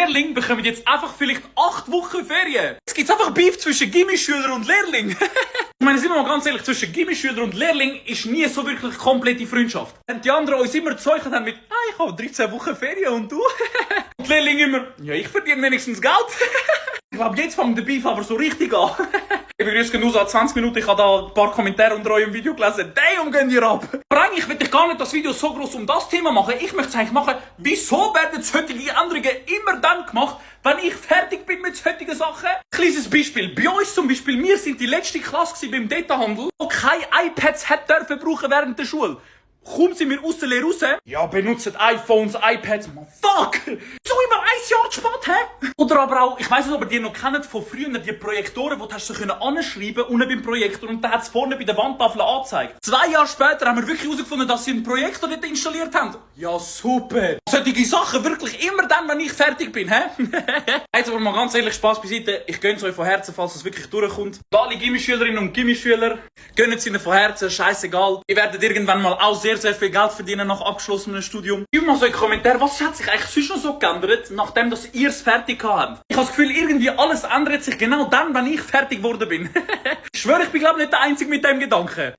Lehrlinge bekommen jetzt einfach vielleicht 8 Wochen Ferien. Es gibt einfach Beef zwischen Gimmischülern und Lehrling. Ich meine, sind wir mal ganz ehrlich, zwischen Gimmischüler und Lehrling ist nie so wirklich komplette Freundschaft. Und die anderen uns immer gezeugt haben mit, ich habe 13 Wochen Ferien und du? Und die Lehrlinge immer, ja, ich verdiene wenigstens Geld. Ich glaube, jetzt fängt der Beef aber so richtig an. Ich begrüße nur so 20 Minuten, ich habe da ein paar Kommentare unter eurem Video gelesen. Damn, gehen ihr ab! Aber eigentlich will ich gar nicht das Video so groß um das Thema machen. Ich möchte es eigentlich machen, wieso werden solche Änderungen immer dann gemacht, wenn ich fertig bin mit solchen Sachen? Kleines Beispiel. Bei uns zum Beispiel, wir sind die letzte Klasse beim Detailhandel, die keine iPads hat dürfen brauchen während der Schule. Kaum sind wir aus der Lehre raus. Ja, benutzen iPhones, iPads. Man, fuck! So immer ein Jahr zu spät, hä? Oder aber auch, ich weiss nicht, ob ihr die noch kennt von früher, die Projektoren, die hast du so anschreiben unten beim Projektor und dann hat es vorne bei der Wandtafel angezeigt. 2 Jahre später haben wir wirklich herausgefunden, dass sie einen Projektor dort installiert haben. Ja, super! Solche Sachen wirklich immer dann, wenn ich fertig bin, hä? Jetzt aber mal ganz ehrlich, Spaß beiseite. Ich gönn's euch von Herzen, falls es wirklich durchkommt. Und alle Gimmischülerinnen und Gimmischüler, gönnt es ihnen von Herzen, scheißegal. Ihr werdet irgendwann mal auch sehr viel Geld verdienen nach abgeschlossenem Studium. Schreibt mal so in die Kommentare, was hat sich eigentlich sonst noch so geändert, nachdem dass ihr es fertig habt. Ich habe das Gefühl, irgendwie alles ändert sich genau dann, wenn ich fertig geworden bin. Ich schwöre, ich bin glaube nicht der Einzige mit dem Gedanken.